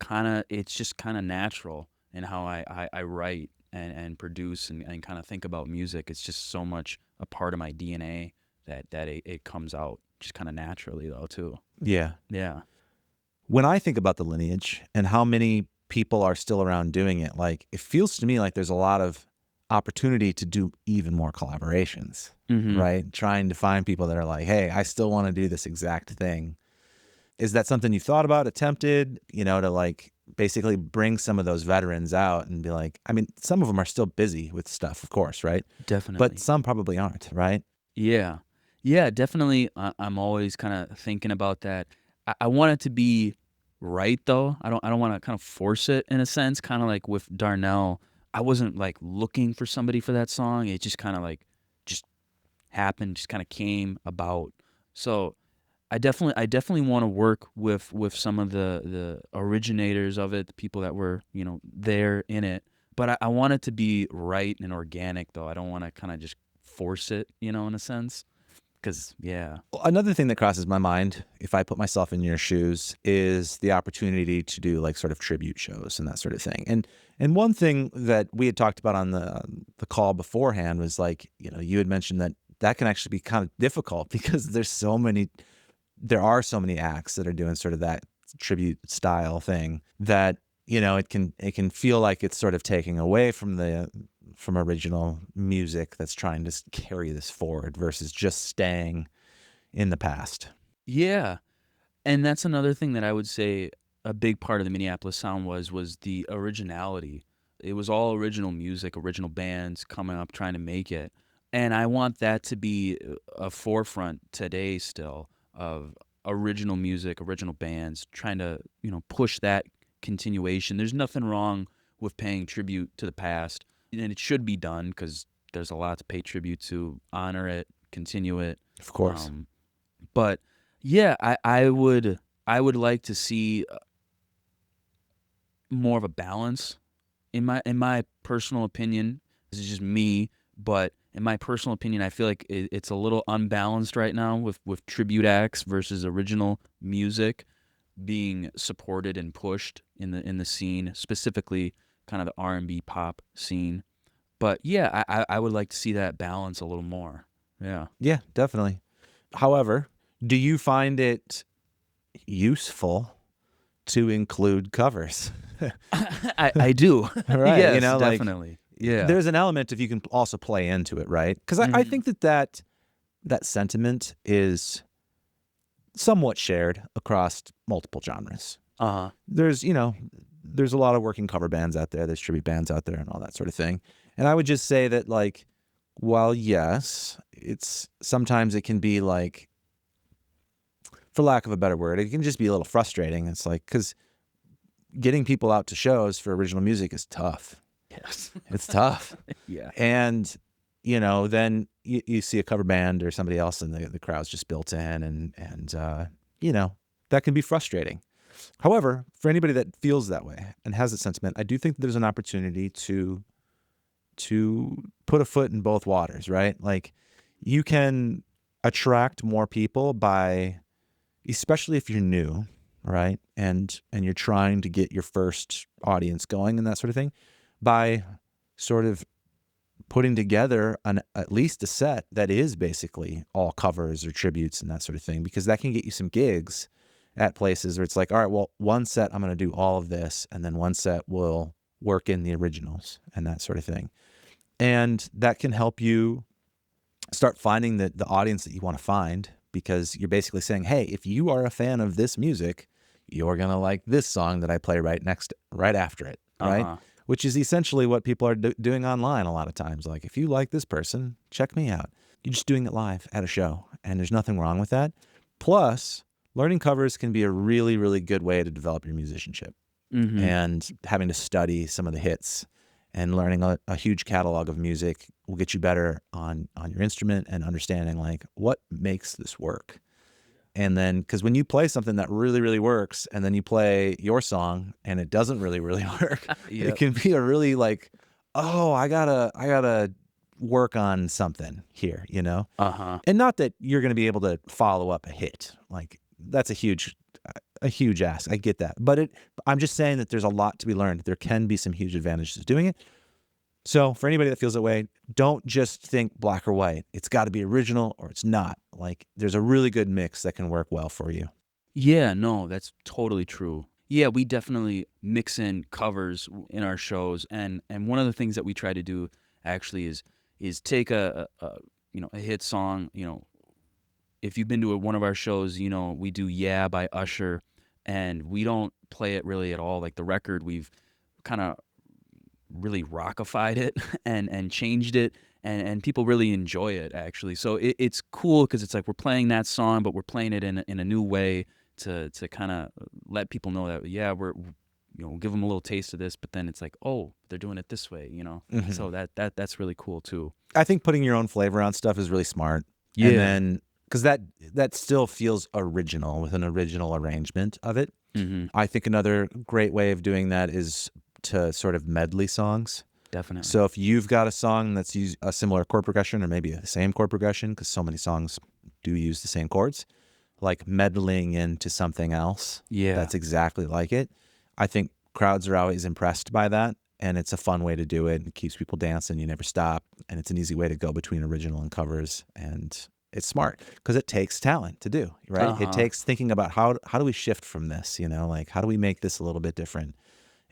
[SPEAKER 2] it's just kind of natural in how I write and produce and kind of think about music. It's just so much a part of my DNA that it comes out just kind of naturally though too.
[SPEAKER 1] Yeah.
[SPEAKER 2] Yeah.
[SPEAKER 1] When I think about the lineage and how many people are still around doing it, like it feels to me like there's a lot of opportunity to do even more collaborations, right? Trying to find people that are like, hey, I still want to do this exact thing. Is that something you thought about, attempted, to like basically bring some of those veterans out and be like, I mean, some of them are still busy with stuff, of course, right?
[SPEAKER 2] Definitely.
[SPEAKER 1] But some probably aren't, right?
[SPEAKER 2] Yeah. Yeah, definitely. I'm always kind of thinking about that. I want it to be right though. I don't want to kind of force it in a sense, kind of like with Darnell. I wasn't like looking for somebody for that song. It just kind of like just happened, just kind of came about. So I definitely want to work with some of the originators of it, the people that were, there in it. But I want it to be right and organic though. I don't want to kind of just force it, in a sense. Because, yeah.
[SPEAKER 1] Another thing that crosses my mind, if I put myself in your shoes, is the opportunity to do like sort of tribute shows and that sort of thing. And one thing that we had talked about on the call beforehand was like, you had mentioned that can actually be kind of difficult because there are so many acts that are doing sort of that tribute style thing that, it can feel like it's sort of taking away from original music that's trying to carry this forward versus just staying in the past.
[SPEAKER 2] Yeah. And that's another thing that I would say a big part of the Minneapolis sound was the originality it was all original music, original bands coming up trying to make it. And I want that to be a forefront today still of original music, original bands, trying to, push that continuation. There's nothing wrong with paying tribute to the past, and it should be done because there's a lot to pay tribute to, honor it, continue it.
[SPEAKER 1] Of course.
[SPEAKER 2] But yeah, I would like to see more of a balance in my personal opinion. This is just me, but in my personal opinion, I feel like it's a little unbalanced right now with tribute acts versus original music being supported and pushed in the scene, specifically kind of the R&B pop scene. But yeah, I would like to see that balance a little more. Yeah.
[SPEAKER 1] Yeah, definitely. However, do you find it useful to include covers?
[SPEAKER 2] I do.
[SPEAKER 1] Right.
[SPEAKER 2] Yes,
[SPEAKER 1] like,
[SPEAKER 2] definitely. Yeah.
[SPEAKER 1] there's an element if you can also play into it, right? Because I think that sentiment is somewhat shared across multiple genres. There's a lot of working cover bands out there. There's tribute bands out there and all that sort of thing. And I would just say that, like, while yes, sometimes it can be like, for lack of a better word, it can just be a little frustrating. It's like, because getting people out to shows for original music is tough.
[SPEAKER 2] Yes.
[SPEAKER 1] It's tough.
[SPEAKER 2] Yeah.
[SPEAKER 1] And, then you see a cover band or somebody else and the crowd's just built in and that can be frustrating. However, for anybody that feels that way and has that sentiment, I do think that there's an opportunity to put a foot in both waters, right? Like, you can attract more people by, especially if you're new, right? And you're trying to get your first audience going and that sort of thing, by sort of putting together at least a set that is basically all covers or tributes and that sort of thing, because that can get you some gigs at places where it's like, all right, well, one set I'm going to do all of this, and then one set will work in the originals and that sort of thing. And that can help you start finding the audience that you want to find, because you're basically saying, hey, if you are a fan of this music, you're going to like this song that I play right after it, right? Which is essentially what people are doing online a lot of times. Like, if you like this person, check me out. You're just doing it live at a show, and there's nothing wrong with that. Plus, learning covers can be a really, really good way to develop your musicianship. And having to study some of the hits and learning a huge catalog of music will get you better on your instrument and understanding, like, what makes this work. And then, because when you play something that really, really works, and then you play your song and it doesn't really, really work, it can be a really like, oh, I gotta work on something here, And not that you're going to be able to follow up a hit. Like, that's a huge ask. I get that. But I'm just saying that there's a lot to be learned. There can be some huge advantages to doing it. So for anybody that feels that way, don't just think black or white. It's got to be original or it's not. Like, there's a really good mix that can work well for you.
[SPEAKER 2] Yeah, no, that's totally true. Yeah, we definitely mix in covers in our shows, and one of the things that we try to do actually is take a hit song. If you've been to one of our shows, we do "Yeah" by Usher, and we don't play it really at all. Like, the record, we've kind of really rockified it and changed it, and people really enjoy it, actually. So it's cool because it's like we're playing that song, but we're playing it in a new way to kind of let people know that, yeah, we're give them a little taste of this, but then it's like, oh, they're doing it this way, So that's really cool too.
[SPEAKER 1] I think putting your own flavor on stuff is really smart.
[SPEAKER 2] Yeah.
[SPEAKER 1] And then, because that still feels original with an original arrangement of it. I think another great way of doing that is to sort of medley songs.
[SPEAKER 2] Definitely.
[SPEAKER 1] So if you've got a song that's used a similar chord progression, or maybe the same chord progression, because so many songs do use the same chords, like medleying into something else that's exactly like it. I think crowds are always impressed by that, and it's a fun way to do it. It keeps people dancing. You never stop, and it's an easy way to go between original and covers, and it's smart because it takes talent to do, right? It takes thinking about how do we shift from this, like, how do we make this a little bit different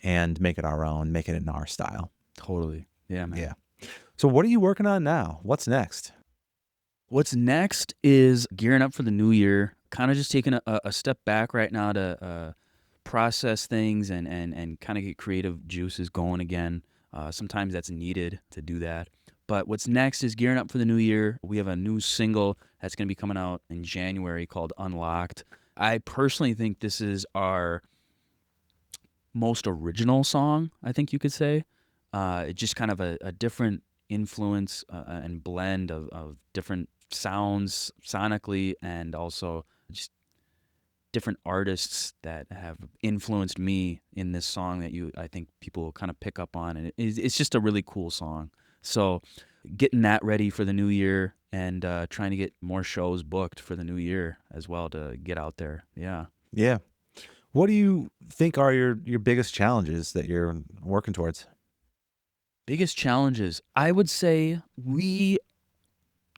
[SPEAKER 1] and make it our own, make it in our style.
[SPEAKER 2] Totally. Yeah, man.
[SPEAKER 1] Yeah. So what are you working on now? What's next?
[SPEAKER 2] What's next is gearing up for the new year, kind of just taking a step back right now to process things and kind of get creative juices going again. Sometimes that's needed to do that. But what's next is gearing up for the new year. We have a new single that's going to be coming out in January called Unlocked. I personally think this is our most original song, I think you could say. It's just kind of a different influence and blend of different sounds sonically, and also just different artists that have influenced me in this song that I think people will kind of pick up on. And it's just a really cool song. So getting that ready for the new year, and trying to get more shows booked for the new year as well to get out there. Yeah.
[SPEAKER 1] Yeah. What do you think are your biggest challenges that you're working towards?
[SPEAKER 2] Biggest challenges. I would say we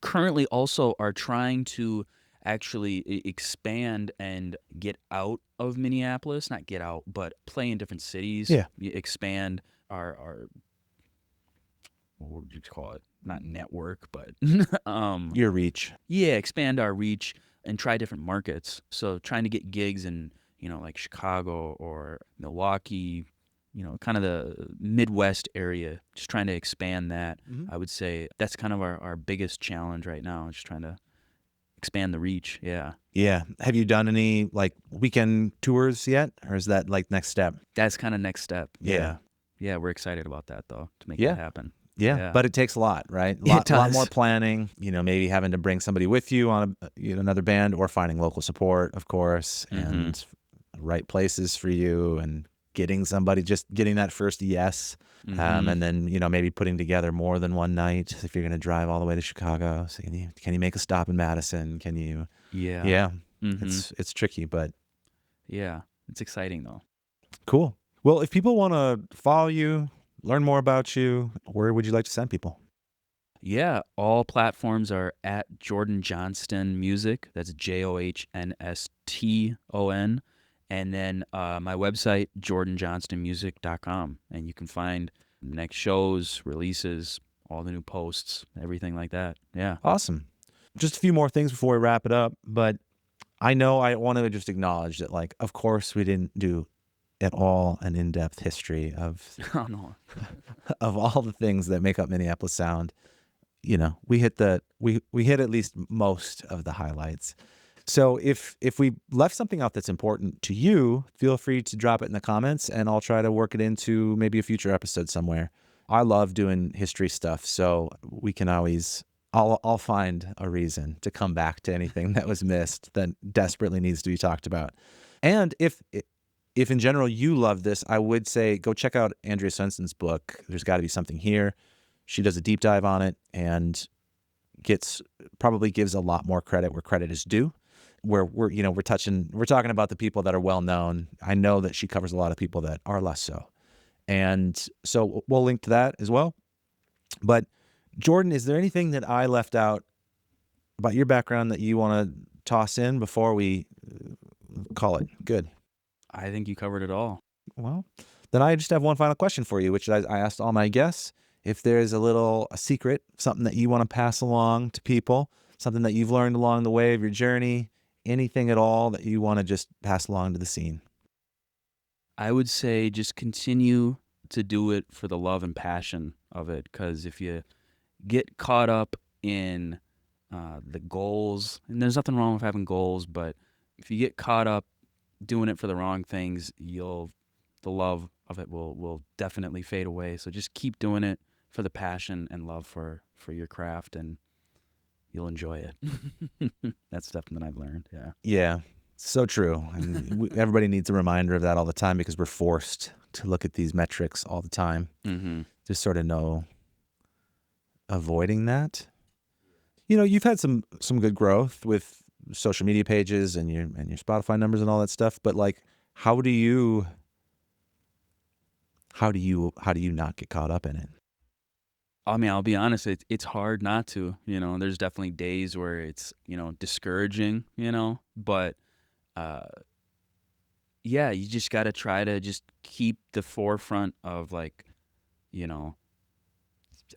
[SPEAKER 2] currently also are trying to actually expand and get out of Minneapolis. Not get out, but play in different cities.
[SPEAKER 1] Yeah.
[SPEAKER 2] Expand our what would you call it? Not network, but
[SPEAKER 1] Your reach.
[SPEAKER 2] yeah, expand our reach and try different markets. So trying to get gigs in, like Chicago or Milwaukee, kind of the Midwest area, just trying to expand that. I would say that's kind of our biggest challenge right now, just trying to expand the reach. Yeah.
[SPEAKER 1] Yeah. Have you done any like weekend tours yet? Or is that like next step?
[SPEAKER 2] That's kind of next step.
[SPEAKER 1] Yeah.
[SPEAKER 2] Yeah, we're excited about that, though, to make
[SPEAKER 1] Yeah.
[SPEAKER 2] that happen.
[SPEAKER 1] Yeah.
[SPEAKER 2] Yeah.
[SPEAKER 1] But it takes a lot, right?
[SPEAKER 2] It
[SPEAKER 1] Lot
[SPEAKER 2] does.
[SPEAKER 1] more planning, maybe having to bring somebody with you on another band, or finding local support, of course, and right places for you, and getting somebody, just getting that first yes. And then, maybe putting together more than one night if you're going to drive all the way to Chicago. So can you make a stop in Madison? Can you?
[SPEAKER 2] Yeah.
[SPEAKER 1] Yeah.
[SPEAKER 2] Mhm.
[SPEAKER 1] It's tricky, but
[SPEAKER 2] Yeah. It's exciting, though.
[SPEAKER 1] cool. Well, if people want to follow you, learn more about you, where would you like to send people?
[SPEAKER 2] Yeah, all platforms are at Jordan Johnston Music. That's JOHNSTON. And then my website, jordanjohnstonmusic.com. And you can find next shows, releases, all the new posts, everything like that. Yeah.
[SPEAKER 1] Awesome. Just a few more things before we wrap it up, but I know I want to just acknowledge that, like, of course we didn't do at all an in-depth history of
[SPEAKER 2] Oh, no.
[SPEAKER 1] of all the things that make up Minneapolis Sound. We hit we hit at least most of the highlights. So if we left something out that's important to you, feel free to drop it in the comments, and I'll try to work it into maybe a future episode somewhere. I love doing history stuff, so we can always I'll find a reason to come back to anything that was missed that desperately needs to be talked about. And if in general you love this, I would say go check out Andrea Swenson's book, There's Got to Be Something Here. She does a deep dive on it and probably gives a lot more credit where credit is due. Where we're talking about the people that are well known. I know that she covers a lot of people that are less so. And so we'll link to that as well. But Jordan, is there anything that I left out about your background that you want to toss in before we call it good?
[SPEAKER 2] I think you covered it all.
[SPEAKER 1] Well, then I just have one final question for you, which I asked all my guests. If there's a secret, something that you want to pass along to people, something that you've learned along the way of your journey, anything at all that you want to just pass along to the scene?
[SPEAKER 2] I would say just continue to do it for the love and passion of it, because if you get caught up in the goals, and there's nothing wrong with having goals, but if you get caught up doing it for the wrong things, the love of it will definitely fade away. So just keep doing it for the passion and love for your craft, and you'll enjoy it. That's something that I've learned. Yeah.
[SPEAKER 1] Yeah, so true. And everybody needs a reminder of that all the time, because we're forced to look at these metrics all the time. Just sort of avoiding that. You've had some good growth with social media pages and your Spotify numbers and all that stuff, but like, how do you not get caught up in it?
[SPEAKER 2] I mean, I'll be honest, it's hard not to. There's definitely days where it's discouraging, but yeah, you just got to try to just keep the forefront of, like,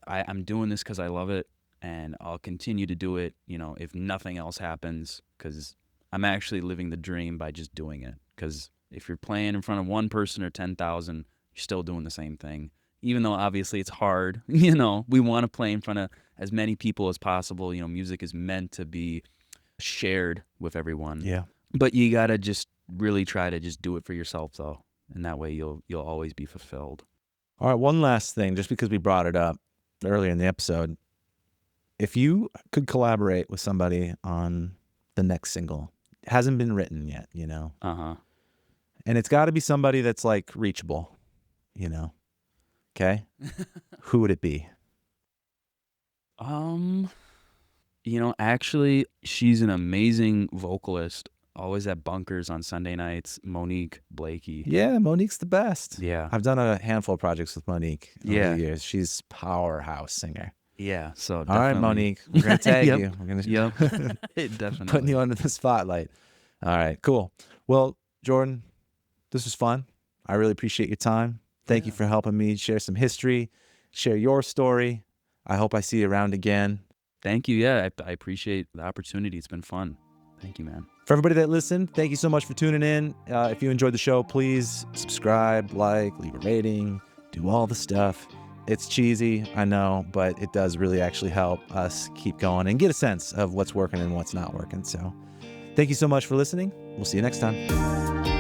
[SPEAKER 2] I'm doing this because I love it, and I'll continue to do it, if nothing else happens, because I'm actually living the dream by just doing it. Because if you're playing in front of one person or 10,000, you're still doing the same thing. even though obviously it's hard, you know, we want to play in front of as many people as possible. You know, music is meant to be shared with everyone.
[SPEAKER 1] Yeah.
[SPEAKER 2] But you got to just really try to just do it for yourself, though. And that way you'll always be fulfilled.
[SPEAKER 1] All right, one last thing, just because we brought it up earlier in the episode. If you could collaborate with somebody on the next single, it hasn't been written yet, you know?
[SPEAKER 2] Uh-huh.
[SPEAKER 1] And it's got to be somebody that's like reachable, you know? Okay? Who would it be?
[SPEAKER 2] You know, actually, she's an amazing vocalist. Always at Bunkers on Sunday nights. Monique Blakey.
[SPEAKER 1] Yeah, Monique's the best.
[SPEAKER 2] Yeah.
[SPEAKER 1] I've done a handful of projects with Monique over
[SPEAKER 2] Yeah.
[SPEAKER 1] the years. She's powerhouse singer.
[SPEAKER 2] Yeah. So
[SPEAKER 1] All
[SPEAKER 2] definitely.
[SPEAKER 1] right, Monique, we're going to tag
[SPEAKER 2] Yep.
[SPEAKER 1] you. We're going to
[SPEAKER 2] Yep. Definitely.
[SPEAKER 1] putting you under the spotlight. All right, cool. Well, Jordan, this was fun. I really appreciate your time. Thank you for helping me share some history, share your story. I hope I see you around again.
[SPEAKER 2] Thank you. Yeah, I appreciate the opportunity. It's been fun. Thank you, man.
[SPEAKER 1] For everybody that listened, thank you so much for tuning in. If you enjoyed the show, please subscribe, like, leave a rating, do all the stuff. It's cheesy, I know, but it does really actually help us keep going and get a sense of what's working and what's not working. So thank you so much for listening. We'll see you next time.